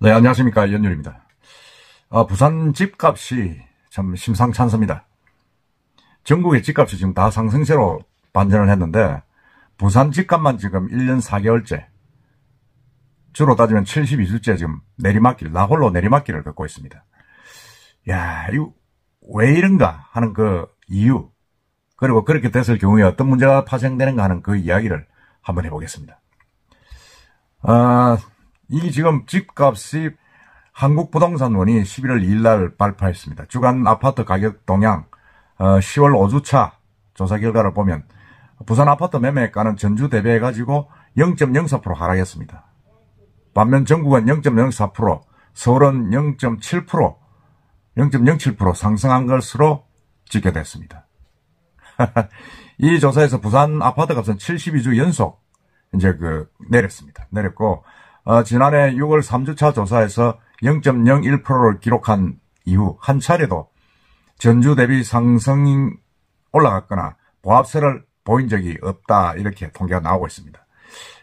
네, 안녕하십니까. 연율입니다. 부산 집값이 참 심상찮습니다. 전국의 집값이 지금 다 상승세로 반전을 했는데, 부산 집값만 지금 1년 4개월째, 주로 따지면 72주째 지금 나홀로 내리막길을 걷고 있습니다. 야, 이거 왜 이런가 하는 그 이유, 그리고 그렇게 됐을 경우에 어떤 문제가 파생되는가 하는 그 이야기를 한번 해보겠습니다. 이 지금 집값이 한국부동산원이 11월 2일 날 발표했습니다. 주간 아파트 가격 동향 10월 5주차 조사 결과를 보면 부산 아파트 매매가는 전주 대비해가지고 0.04% 하락했습니다. 반면 전국은 0.04%, 서울은 0.07% 상승한 것으로 집계됐습니다. 이 조사에서 부산 아파트 값은 72주 연속 이제 내렸습니다. 내렸고, 지난해 6월 3주차 조사에서 0.01%를 기록한 이후 한 차례도 전주 대비 상승이 올라갔거나 보합세를 보인 적이 없다, 이렇게 통계가 나오고 있습니다.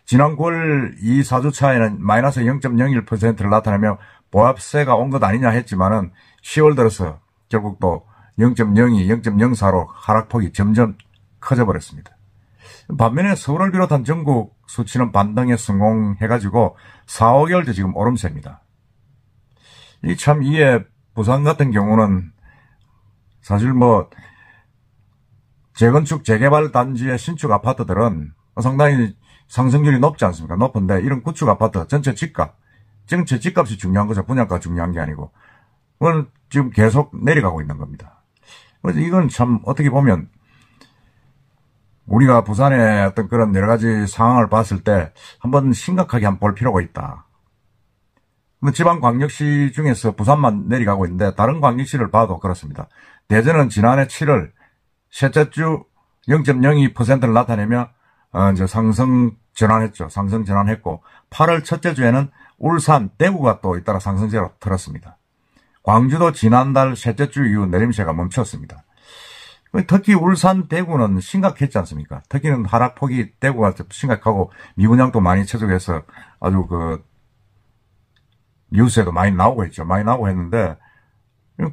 지난 9월 2, 4주차에는 마이너스 0.01%를 나타내며 보합세가 온 것 아니냐 했지만은 10월 들어서 결국 또 0.02, 0.04로 하락폭이 점점 커져 버렸습니다. 반면에 서울을 비롯한 전국 수치는 반등에 성공해가지고 4, 5개월째 지금 오름세입니다. 이게 부산 같은 경우는 사실 재건축 재개발 단지의 신축 아파트들은 상당히 상승률이 높지 않습니까? 높은데 이런 구축 아파트 전체 집값이 중요한 거죠. 분양가가 중요한 게 아니고. 그건 지금 계속 내려가고 있는 겁니다. 그래서 이건 참 어떻게 보면 우리가 부산의 어떤 그런 여러 가지 상황을 봤을 때 한번 심각하게 한번 볼 필요가 있다. 지방광역시 중에서 부산만 내려가고 있는데 다른 광역시를 봐도 그렇습니다. 대전은 지난해 7월 셋째 주 0.02%를 나타내며 이제 상승 전환했죠. 상승 전환했고 8월 첫째 주에는 울산, 대구가 또 잇따라 상승세로 틀었습니다. 광주도 지난달 셋째 주 이후 내림세가 멈췄습니다. 특히 울산, 대구는 심각했지 않습니까? 특히는 하락폭이 대구가 심각하고 미분양도 많이 쳐주해서 아주 뉴스에도 많이 나오고 있죠. 많이 나오고 했는데,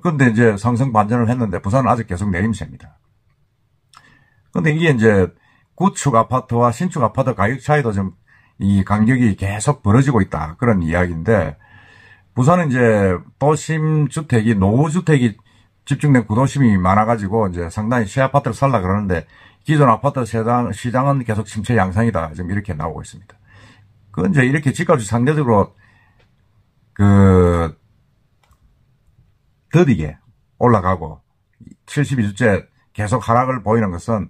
근데 이제 상승 반전을 했는데 부산은 아직 계속 내림세입니다. 근데 이게 이제 구축 아파트와 신축 아파트 가격 차이도 좀 이 간격이 계속 벌어지고 있다, 그런 이야기인데, 부산은 이제 도심 주택이, 노후주택이 집중된 구도심이 많아가지고 이제 상당히 새 아파트를 살라 그러는데 기존 아파트 시장은 계속 침체 양상이다, 지금 이렇게 나오고 있습니다. 이제 이렇게 집값이 상대적으로 더디게 올라가고 72주째 계속 하락을 보이는 것은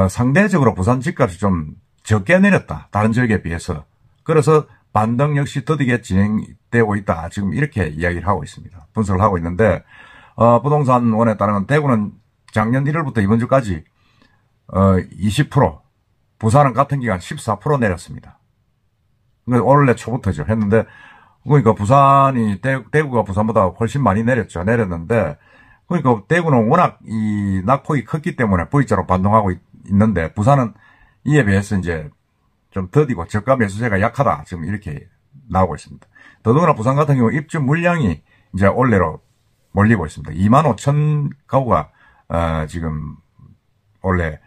상대적으로 부산 집값이 좀 적게 내렸다, 다른 지역에 비해서. 그래서 반등 역시 더디게 진행되고 있다, 지금 이렇게 이야기를 하고 있습니다. 분석을 하고 있는데, 부동산원에 따르면 대구는 작년 1월부터 이번 주까지 20%, 부산은 같은 기간 14% 내렸습니다. 원래 초부터죠. 했는데, 그러니까 대구가 부산보다 훨씬 많이 내렸는데, 그러니까 대구는 워낙 이 낙폭이 컸기 때문에 V자로 반동하고 있는데, 부산은 이에 비해서 이제 좀 더디고 저가 매수세가 약하다, 지금 이렇게 나오고 있습니다. 더더구나 부산 같은 경우 입주 물량이 이제 올해로 몰리고 있습니다. 25,000 가구가 지금 원래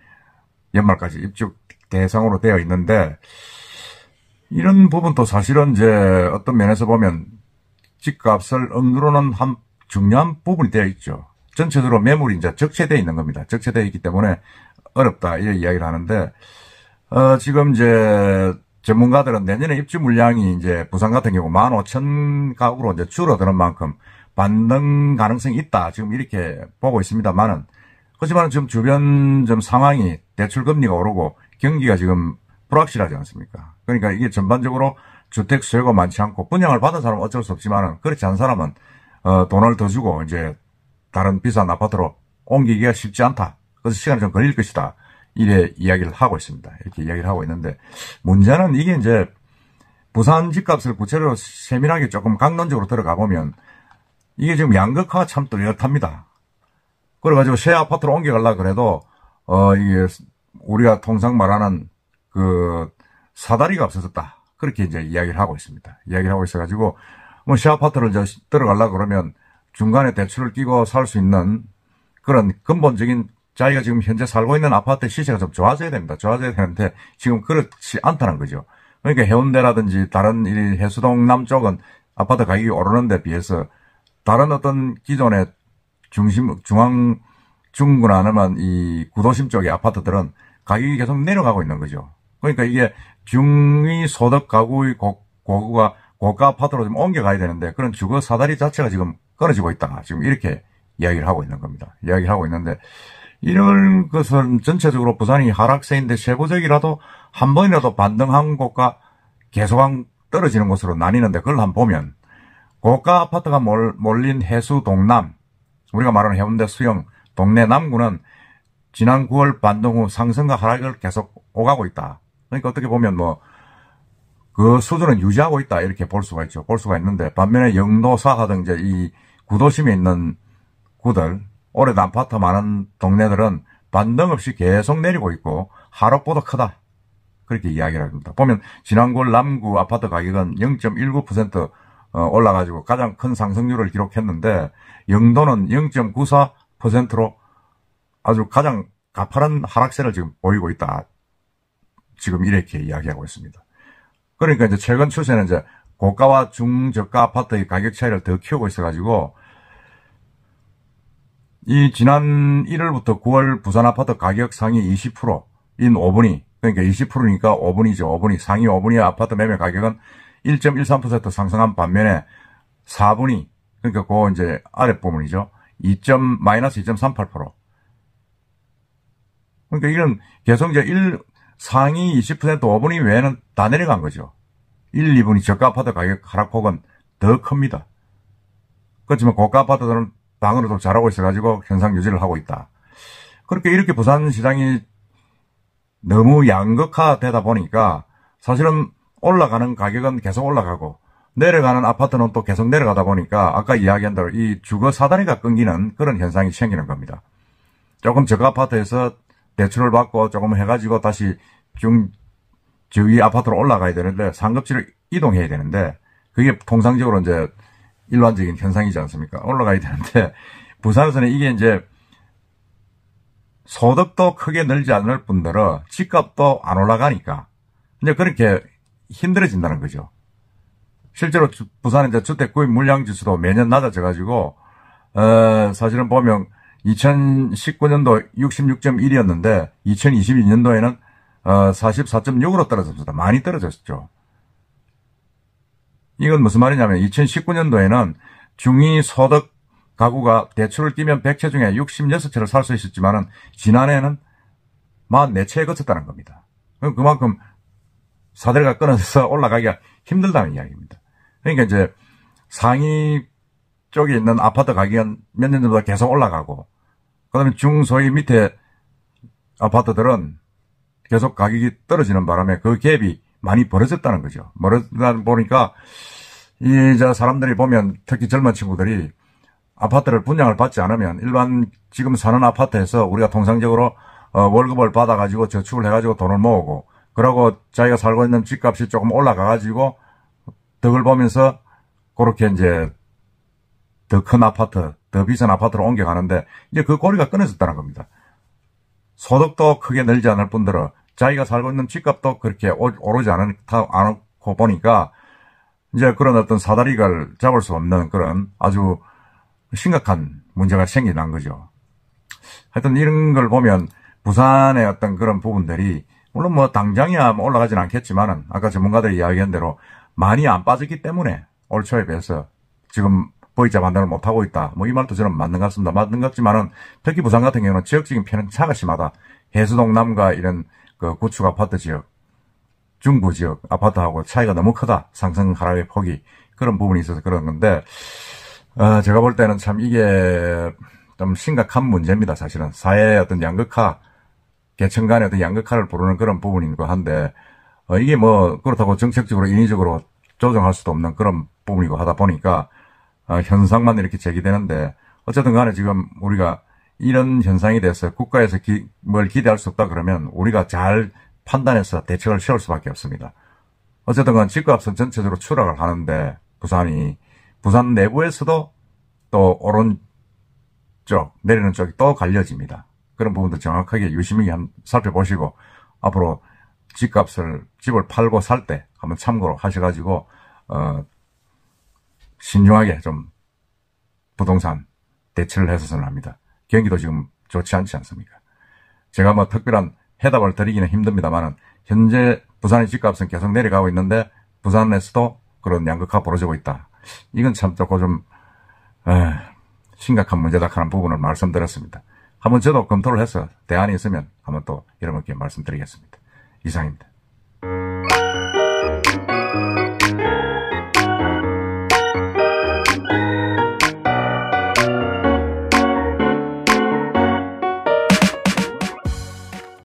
연말까지 입주 대상으로 되어 있는데, 이런 부분도 사실은 이제 어떤 면에서 보면 집값을 억누르는 한 중요한 부분이 되어 있죠. 전체적으로 매물이 이제 적체되어 있는 겁니다. 적체되어 있기 때문에 어렵다, 이런 이야기를 하는데, 지금 이제 전문가들은 내년에 입주 물량이 이제 부산 같은 경우 15,000 가구로 이제 줄어드는 만큼 반등 가능성이 있다, 지금 이렇게 보고 있습니다만은, 하지만 지금 주변 좀 상황이 대출 금리가 오르고 경기가 지금 불확실하지 않습니까? 그러니까 이게 전반적으로 주택 수요가 많지 않고, 분양을 받은 사람은 어쩔 수 없지만은 그렇지 않은 사람은 돈을 더 주고 이제 다른 비싼 아파트로 옮기기가 쉽지 않다. 그래서 시간이 좀 걸릴 것이다, 이래 이야기를 하고 있습니다. 이렇게 이야기를 하고 있는데, 문제는 이게 이제 부산 집값을 구체적으로 세밀하게 조금 강론적으로 들어가 보면 이게 지금 양극화가 참 뚜렷합니다. 그래가지고 새 아파트로 옮겨가려고 그래도 이게 우리가 통상 말하는 사다리가 없어졌다, 그렇게 이제 이야기를 하고 있습니다. 이야기를 하고 있어가지고 뭐 시아파트를 들어가려고 그러면 중간에 대출을 끼고 살 수 있는 그런 근본적인 자기가 지금 현재 살고 있는 아파트 시세가 좀 좋아져야 됩니다. 좋아져야 되는데 지금 그렇지 않다는 거죠. 그러니까 해운대라든지 다른 이 해수동 남쪽은 아파트 가격이 오르는 데 비해서 다른 어떤 기존의 중군하는 이 구도심 쪽의 아파트들은 가격이 계속 내려가고 있는 거죠. 그러니까 이게 중위 소득 가구의 고가 아파트로 좀 옮겨가야 되는데 그런 주거 사다리 자체가 지금 끊어지고 있다. 지금 이렇게 이야기를 하고 있는 겁니다. 이야기를 하고 있는데 이런 것은 전체적으로 부산이 하락세인데 세부적이라도 한 번이라도 반등한 곳과 계속 떨어지는 곳으로 나뉘는데 그걸 한번 보면 고가 아파트가 몰린 해수 동남, 우리가 말하는 해운대 수영 동네 남구는 지난 9월 반등 후 상승과 하락을 계속 오가고 있다. 그러니까 어떻게 보면 뭐 그 수준은 유지하고 있다 이렇게 볼 수가 있죠. 볼 수가 있는데 반면에 영도 사하 등 이제 이 구도심에 있는 구들, 오래된 아파트 많은 동네들은 반등 없이 계속 내리고 있고 하락보다 크다. 그렇게 이야기를 합니다. 보면 지난 9월 남구 아파트 가격은 0.19% 올라가지고 가장 큰 상승률을 기록했는데 영도는 0.94%로 아주 가장 가파른 하락세를 지금 보이고 있다. 지금 이렇게 이야기하고 있습니다. 그러니까 이제 최근 추세는 이제 고가와 중저가 아파트의 가격 차이를 더 키우고 있어가지고 이 지난 1월부터 9월 부산 아파트 가격 상위 20%인 5분위, 그러니까 20%니까 5분위죠. 5분위, 상위 5분위 아파트 매매 가격은 1.13% 상승한 반면에 4분위, 그러니까 그 이제 아랫부분이죠. 마이너스 2.38%. 그러니까 이런 계속 이제 상위 20% 5분위 외에는 다 내려간 거죠. 1, 2분위 저가 아파트 가격 하락폭은 더 큽니다. 그렇지만 고가 아파트들은 방으로 좀 잘하고 있어가지고 현상 유지를 하고 있다. 그렇게 이렇게 부산 시장이 너무 양극화되다 보니까 사실은 올라가는 가격은 계속 올라가고 내려가는 아파트는 또 계속 내려가다 보니까 아까 이야기한 대로 이 주거 사다리가 끊기는 그런 현상이 생기는 겁니다. 조금 저가 아파트에서 대출을 받고 조금 해가지고 다시 저위 아파트로 올라가야 되는데 상급지를 이동해야 되는데 그게 통상적으로 이제 일반적인 현상이지 않습니까? 올라가야 되는데 부산에서는 이게 이제 소득도 크게 늘지 않을 뿐더러 집값도 안 올라가니까 이제 그렇게 힘들어진다는 거죠. 실제로 부산의 이제 주택 구입 물량 지수도 매년 낮아져가지고 사실은 보면 2019년도 66.1이었는데 2022년도에는 44.6으로 떨어졌습니다. 많이 떨어졌죠. 이건 무슨 말이냐면 2019년도에는 중위 소득 가구가 대출을 끼면 100채 중에 66채를 살 수 있었지만은 지난해에는 44채에 그쳤다는 겁니다. 그만큼 사대가 끊어져서 올라가기가 힘들다는 이야기입니다. 그러니까 이제 상위 쪽에 있는 아파트 가격은 몇 년 전보다 계속 올라가고 그다음에 중소위 밑에 아파트들은 계속 가격이 떨어지는 바람에 그 갭이 많이 벌어졌다는 거죠. 벌어지다 보니까 이제 사람들이 보면 특히 젊은 친구들이 아파트를 분양을 받지 않으면 일반 지금 사는 아파트에서 우리가 통상적으로 월급을 받아가지고 저축을 해가지고 돈을 모으고 그러고 자기가 살고 있는 집값이 조금 올라가가지고 덕을 보면서 그렇게 이제 더 큰 아파트, 더 비싼 아파트로 옮겨가는데 이제 그 고리가 끊어졌다는 겁니다. 소득도 크게 늘지 않을 뿐더러 자기가 살고 있는 집값도 그렇게 오르지 않고 보니까 이제 그런 어떤 사다리를 잡을 수 없는 그런 아주 심각한 문제가 생겨난 거죠. 하여튼 이런 걸 보면 부산의 어떤 그런 부분들이 물론 뭐 당장이야 뭐 올라가진 않겠지만은 아까 전문가들이 이야기한 대로 많이 안 빠졌기 때문에 올 초에 비해서 지금 V자 반등을 못하고 있다. 뭐 이 말도 저는 맞는 것 같습니다. 맞는 것 같지만은 특히 부산 같은 경우는 지역적인 편차가 심하다. 해수동 남과 이런 그 구축 아파트 지역, 중부 지역 아파트하고 차이가 너무 크다. 상승 하락의 폭이 그런 부분이 있어서 그런 건데 제가 볼 때는 참 이게 좀 심각한 문제입니다. 사실은 사회의 어떤 양극화, 계층 간의 어떤 양극화를 부르는 그런 부분인 것 한데 이게 뭐 그렇다고 정책적으로 인위적으로 조정할 수도 없는 그런 부분이고 하다 보니까 현상만 이렇게 제기되는데 어쨌든 간에 지금 우리가 이런 현상에 대해서 국가에서 뭘 기대할 수 없다 그러면 우리가 잘 판단해서 대책을 세울 수밖에 없습니다. 어쨌든 간 집값은 전체적으로 추락을 하는데 부산이 부산 내부에서도 또 오른쪽 내리는 쪽이 또 갈려집니다. 그런 부분도 정확하게 유심히 살펴보시고 앞으로 집을 팔고 살 때 한번 참고로 하셔가지고 신중하게 좀 부동산 대처를 했었으면 합니다. 경기도 지금 좋지 않지 않습니까? 제가 뭐 특별한 해답을 드리기는 힘듭니다만은 현재 부산의 집값은 계속 내려가고 있는데 부산에서도 그런 양극화가 벌어지고 있다. 이건 참 조금 좀 심각한 문제다 하는 부분을 말씀드렸습니다. 한번 저도 검토를 해서 대안이 있으면 한번 또 여러분께 말씀드리겠습니다. 이상입니다.